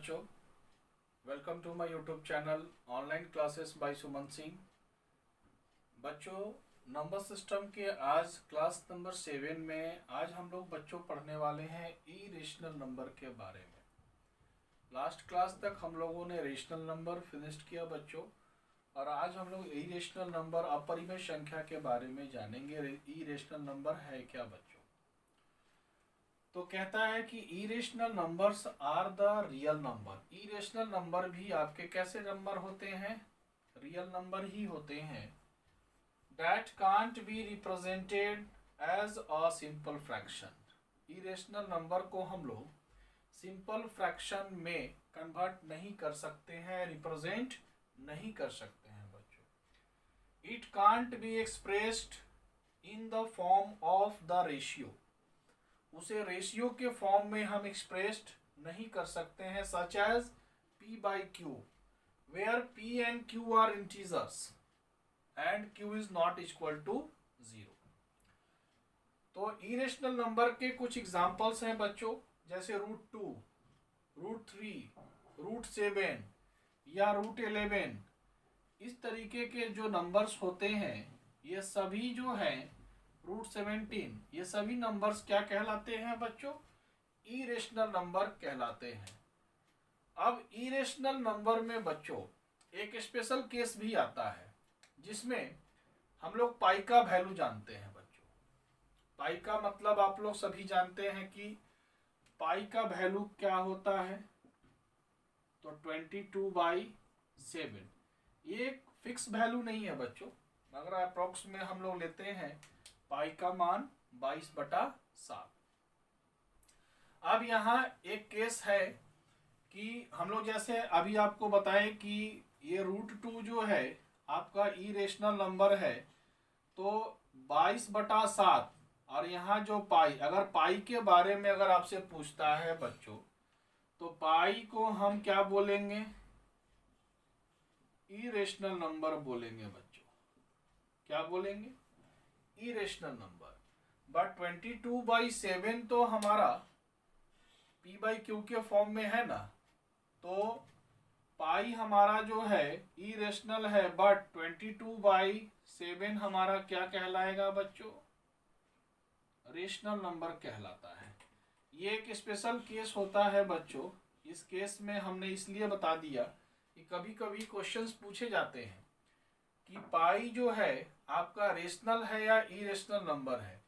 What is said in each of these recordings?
बच्चों, welcome to my YouTube channel online classes by Suman Singh. बच्चों, number system के आज क्लास नंबर 7 में आज हम लोग बच्चों पढ़ने वाले हैं इरेशनल नंबर के बारे में। लास्ट क्लास तक हम लोगों ने रेशनल नंबर फिनिश किया बच्चों, और आज हम लोग इरेशनल नंबर अपरिमेय संख्या के बारे में जानेंगे। इरेशनल नंबर है क्या बच्चों? तो कहता है कि irrational numbers are the real number. Irrational number भी आपके कैसे नंबर होते हैं? रियल नंबर ही होते हैं। That can't be represented as a simple fraction. Irrational number को हम लोग सिंपल फ्रैक्शन में कन्वर्ट नहीं कर सकते हैं, रिप्रेजेंट नहीं कर सकते हैं बच्चों। It can't be expressed in the form of the ratio. उसे रेशियो के फॉर्म में हम एक्सप्रेस्ड नहीं कर सकते हैं, such as p by q, where p and q are integers and q is not equal to 0। तो इरेशनल नंबर के कुछ एग्जांपल्स हैं बच्चों, जैसे √2, √3, √7 या √11। इस तरीके के जो नंबर्स होते हैं, ये सभी जो हैं √17, ये सभी नंबर्स क्या कहलाते हैं बच्चों? इरेशनल नंबर कहलाते हैं। अब इरेशनल नंबर में बच्चों एक स्पेशल केस भी आता है, जिसमें हम लोग पाई का वैल्यू जानते हैं बच्चों। पाई का मतलब आप लोग सभी जानते हैं कि पाई का वैल्यू क्या होता है। तो 22/7 ये एक फिक्स वैल्यू नहीं है बच्चों, मगर अप्रोक्स में हम लोग लेते हैं पाई का मान 22/7। अब यहाँ एक केस है कि हम लोग जैसे अभी आपको बताएं कि ये √2 जो है आपका इरेशनल नंबर है, तो 22/7, और यहाँ जो पाई, अगर पाई के बारे में अगर आपसे पूछता है बच्चों, तो पाई को हम क्या बोलेंगे? इरेशनल नंबर बोलेंगे बच्चों। क्या बोलेंगे? Irrational number. बट 22/7 तो हमारा p by q के फॉर्म में है ना, तो पाई हमारा जो है इरेशनल है, बट 22/7 हमारा क्या कहलाएगा बच्चों? रेशनल नंबर कहलाता है। ये एक स्पेशल केस होता है बच्चों। इस केस में हमने इसलिए बता दिया कि कभी कभी क्वेश्चंस पूछे जाते हैं कि पाई जो है आपका रेशनल है या इरेशनल नंबर है।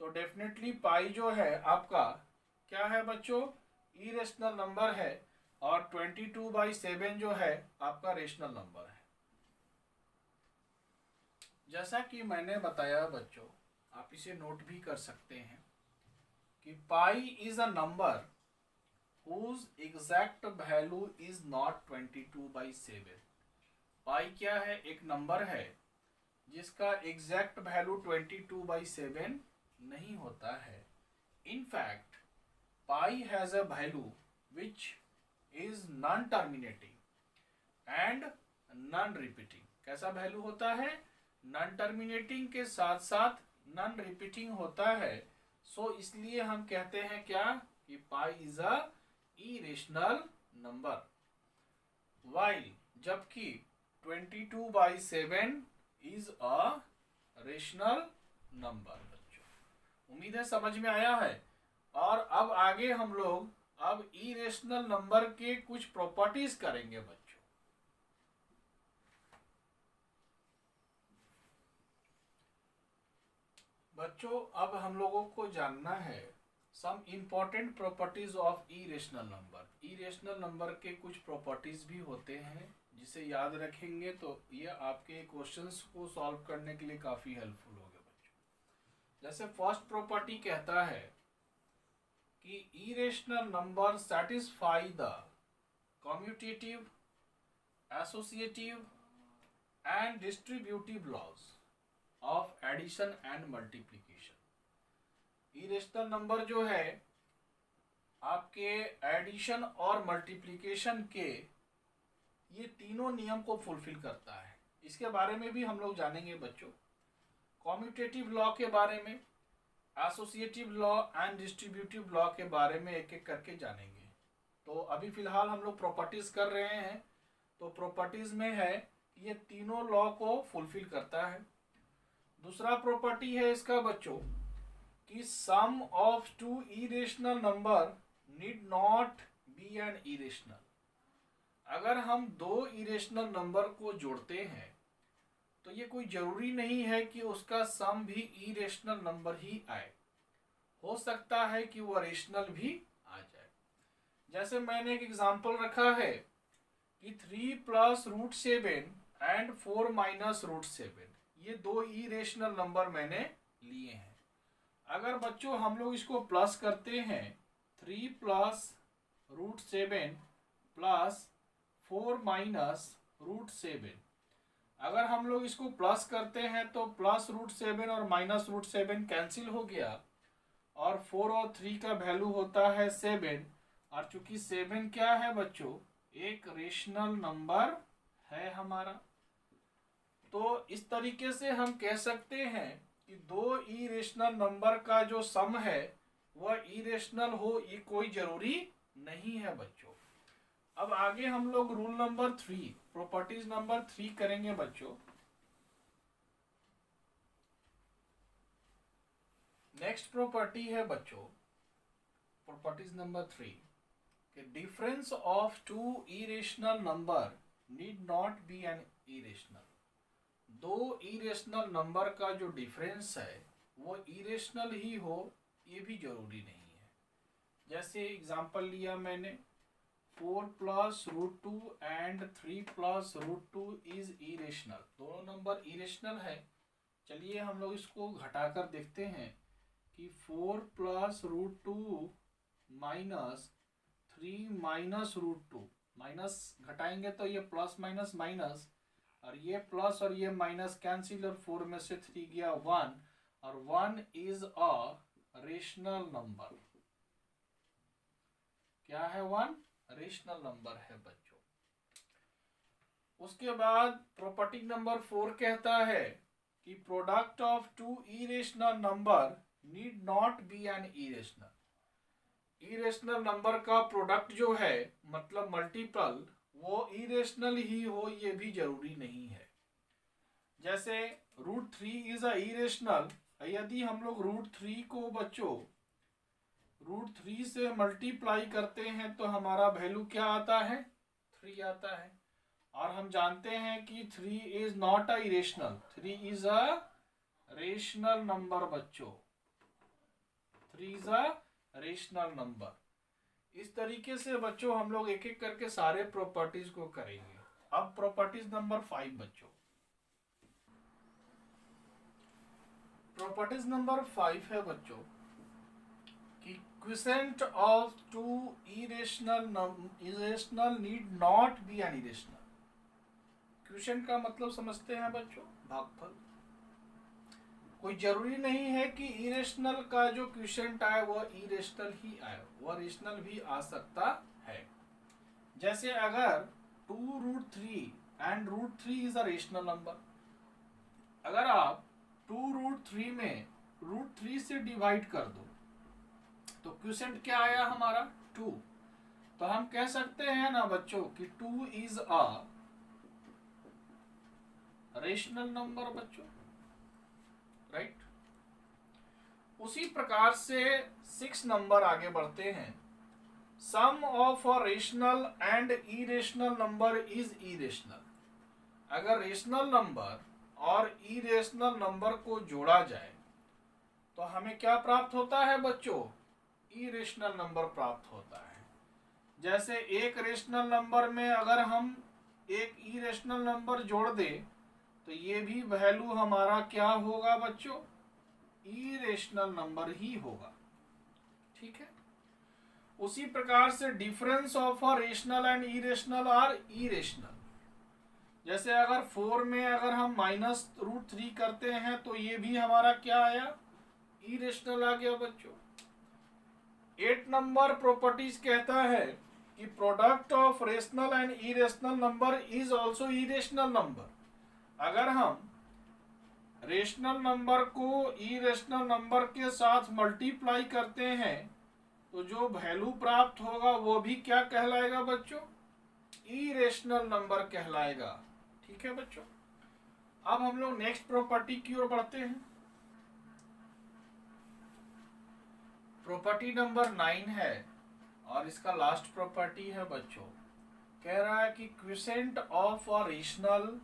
तो डेफिनेटली पाई जो है आपका क्या है बच्चों? इरेशनल नंबर है, और 22/7 जो है आपका रेशनल नंबर है। जैसा कि मैंने बताया बच्चों, आप इसे नोट भी कर सकते हैं कि pi is a number whose exact value is not 22/7। पाई क्या है? एक नंबर है जिसका एग्जैक्ट वैल्यू 22/7 नहीं होता है। In fact pi has a value which is non terminating and non repeating. कैसा वैल्यू होता है? नॉन टर्मिनेटिंग के साथ साथ नॉन रिपीटिंग होता है। सो इसलिए हम कहते हैं क्या कि pi is a irrational number, while जबकि 22/7 इज अ रेशनल नंबर। बच्चों उम्मीद है समझ में आया है। और अब आगे हम लोग अब इरेशनल नंबर के कुछ प्रॉपर्टीज करेंगे बच्चों। अब हम लोगों को जानना है some important properties of irrational number. Irrational number के कुछ प्रॉपर्टीज भी होते हैं, जिसे याद रखेंगे तो ये आपके क्वेश्चंस को सॉल्व करने के लिए काफ़ी हेल्पफुल होगा बच्चों। जैसे फर्स्ट प्रॉपर्टी कहता है कि irrational number satisfy the commutative, associative and distributive laws of addition and multiplication. Irrational number जो है आपके एडिशन और मल्टीप्लिकेशन के ये तीनों नियम को फुलफिल करता है। इसके बारे में भी हम लोग जानेंगे बच्चों। कम्यूटेटिव लॉ के बारे में, associative law and distributive law के बारे में एक एक करके जानेंगे। तो अभी फिलहाल हम लोग प्रॉपर्टीज कर रहे हैं, तो प्रॉपर्टीज में है कि ये तीनों लॉ को फुलफिल करता है। दूसरा प्रॉपर्टी है इसका बच्चों कि sum of two irrational number need not be an irrational. अगर हम दो इरेशनल नंबर को जोड़ते हैं तो ये कोई जरूरी नहीं है कि उसका सम भी इरेशनल नंबर ही आए, हो सकता है कि वो रेशनल भी आ जाए। जैसे मैंने एक एग्जांपल रखा है कि 3 plus root 7 and 4 minus root 7, ये दो इरेशनल नंबर मैंने लिए हैं। अगर बच्चों हम लोग इसको प्लस करते हैं 3 plus root 7 plus 4 minus root 7, अगर हम लोग इसको प्लस करते हैं तो प्लस रूट 7 और माइनस रूट 7 कैंसिल हो गया और 4 और 3 का वैल्यू होता है 7। और चूंकि 7 क्या है बच्चों, एक रेशनल नंबर है हमारा, तो इस तरीके से हम कह सकते हैं कि दो इरेशनल नंबर का जो सम है वह इरेशनल हो, ये कोई जरूरी नहीं है बच्चों। अब आगे हम लोग रूल नंबर 3, प्रॉपर्टीज नंबर 3 करेंगे बच्चों। नेक्स्ट प्रॉपर्टी है बच्चों प्रॉपर्टीज नंबर 3 कि difference of two irrational number need not be an irrational. दो इरेशनल नंबर का जो डिफरेंस है वो इरेशनल ही हो, ये भी जरूरी नहीं है। जैसे एग्जांपल लिया मैंने 4 plus root 2 and 3 plus root 2 is irrational, दोनों नंबर इरेशनल है। चलिए हम लोग इसको घटाकर देखते हैं कि 4 plus root 2 minus 3 minus root 2, minus घटाएंगे तो ये प्लस माइनस माइनस, और ये प्लस और ये माइनस कैंसिल, और 4 में से 3 गया 1, और 1 इज अ रेशनल नंबर। क्या है? 1 रेशनल नंबर है बच्चों। उसके बाद प्रॉपर्टी नंबर 4 कहता है कि product of two irrational number need not be an irrational. Irrational number का प्रोडक्ट जो है मतलब मल्टीपल, वो इरेशनल ही हो, ये भी जरूरी नहीं है। जैसे रूट 3 इज अ इरेशनल, यदि हम लोग रूट 3 को बच्चों रूट 3 से मल्टीप्लाई करते हैं तो हमारा वैल्यू क्या आता है? 3 आता है। और हम जानते हैं कि 3 is not a irrational, 3 is a rational number बच्चों, 3 इज अ रेशनल नंबर। इस तरीके से बच्चों हम लोग एक एक करके सारे प्रॉपर्टीज को करेंगे। अब प्रॉपर्टीज नंबर 5 बच्चों, प्रॉपर्टीज नंबर 5 है बच्चों कि quotient of two irrational need not be an irrational. Quotient का मतलब समझते हैं बच्चों? भागफल। कोई जरूरी नहीं है कि इरेशनल का जो क्विसेंट आए वह इरेशनल ही आए, वह रेशनल भी आ सकता है। जैसे अगर 2 root 3 and root 3 is a rational number, अगर आप 2 रूट 3 में रूट 3 से डिवाइड कर दो तो क्विसेंट क्या आया हमारा? 2। तो हम कह सकते हैं ना बच्चों कि 2 इज अ रेशनल नंबर बच्चों, राइट। उसी प्रकार से 6 नंबर आगे बढ़ते हैं। Sum of a rational and irrational number is irrational. अगर रेशनल नंबर और इरेशनल नंबर को जोड़ा जाए तो हमें क्या प्राप्त होता है बच्चों? इरेशनल नंबर प्राप्त होता है। जैसे एक रेशनल नंबर में अगर हम एक इरेशनल नंबर जोड़ दें तो ये भी वैल्यू हमारा क्या होगा बच्चों? इरेशनल नंबर ही होगा, ठीक है। उसी प्रकार से difference of a rational and irrational are irrational. जैसे अगर 4 में अगर हम माइनस रूट 3 करते हैं तो ये भी हमारा क्या आया? इरेशनल आ गया बच्चों। 8 नंबर प्रॉपर्टीज कहता है कि product of rational and irrational number is also irrational number. अगर हम रेशनल नंबर को इरेशनल नंबर के साथ मल्टीप्लाई करते हैं तो जो वैल्यू प्राप्त होगा वो भी क्या कहलाएगा बच्चों, इरेशनल नंबर कहलाएगा। ठीक है बच्चों, अब हम लोग नेक्स्ट प्रॉपर्टी की ओर बढ़ते हैं। प्रॉपर्टी नंबर 9 है और इसका लास्ट प्रॉपर्टी है बच्चों। कह रहा है कि quotient of a rational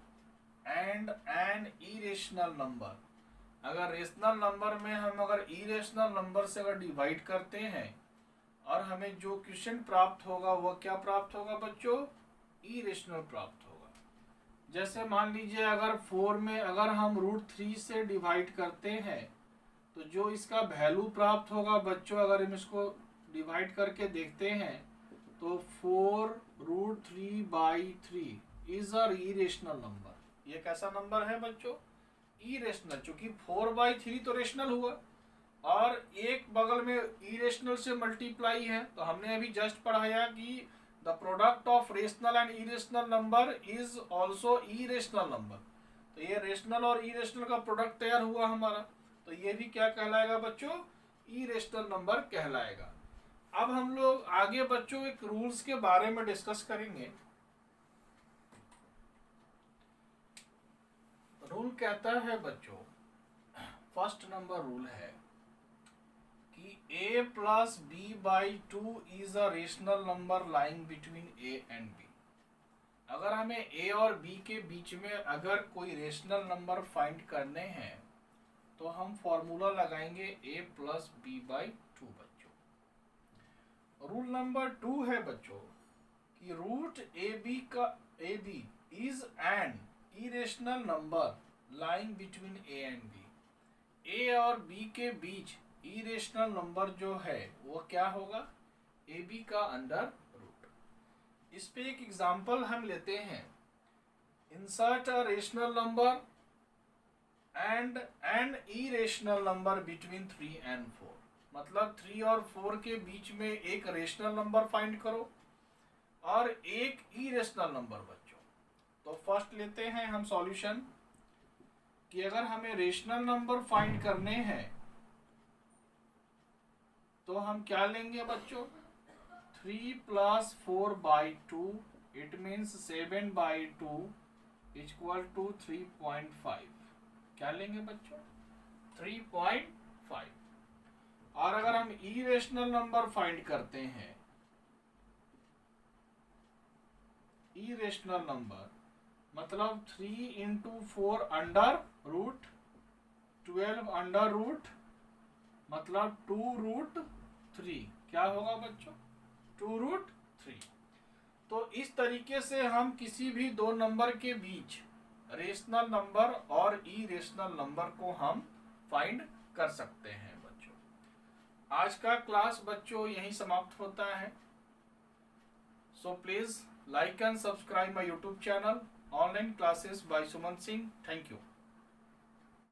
and an irrational number, अगर रेशनल नंबर में हम अगर इरेशनल नंबर से अगर डिवाइड करते हैं और हमें जो क्विसेंट प्राप्त होगा वह क्या प्राप्त होगा बच्चों, इरेशनल प्राप्त होगा। जैसे मान लीजिए अगर 4 में अगर हम √3 से डिवाइड करते हैं तो जो इसका वैल्यू प्राप्त होगा बच्चों, अगर हम इसको डिवाइड करके देखते हैं तो 4√3/3 इज अ इरेशनल नंबर। ये कैसा नंबर है बच्चों, इरेशनल, क्योंकि 4/3 तो रेशनल हुआ और एक बगल में इरेशनल से मल्टीप्लाई है। तो हमने अभी जस्ट पढ़ाया कि the product of rational and irrational number is also irrational number. तो ये रेशनल और इरेशनल का प्रोडक्ट तैयार हुआ हमारा, तो ये भी क्या कहलाएगा बच्चों, इरेशनल नंबर कहलाएगा। अब हम लोग आगे बच्चों एक रूल्स के बारे में डिस्कस करेंगे। रूल कहता है बच्चों, फर्स्ट नंबर रूल है कि a + b/2 is a rational number lying between a and b। अगर हमें a और b के बीच में अगर कोई रेशनल नंबर फाइंड करने हैं तो हम फॉर्मूला लगाएंगे a + b/2 बच्चों। रूल नंबर 2 है बच्चों कि √ab is an irrational number lying between a and b। a और b के बीच इरेशनल नंबर जो है वो क्या होगा, ab का अंडर रूट। इस पे एक एग्जांपल हम लेते हैं, insert a rational number and an irrational number between 3 and 4। मतलब 3 और 4 के बीच में एक रेशनल नंबर फाइंड करो और एक इरेशनल नंबर बच्चों। तो फर्स्ट लेते हैं हम सॉल्यूशन कि अगर हमें रेशनल नंबर फाइंड करने हैं तो हम क्या लेंगे बच्चों, 3 + 4/2 इट मीन्स 7/2 = 3.5। क्या लेंगे बच्चों, 3.5। और अगर हम इरेशनल नंबर फाइंड करते हैं, इरेशनल नंबर मतलब 3 × 4 अंडर रूट 12 अंडर रूट मतलब 2√3। क्या होगा बच्चों, 2√3। तो इस तरीके से हम किसी भी दो नंबर के बीच रेशनल नंबर और इरेशनल नंबर को हम फाइंड कर सकते हैं बच्चों। आज का क्लास बच्चों यहीं समाप्त होता है। So please like and subscribe my YouTube channel, Online Classes by Suman Singh. Thank you.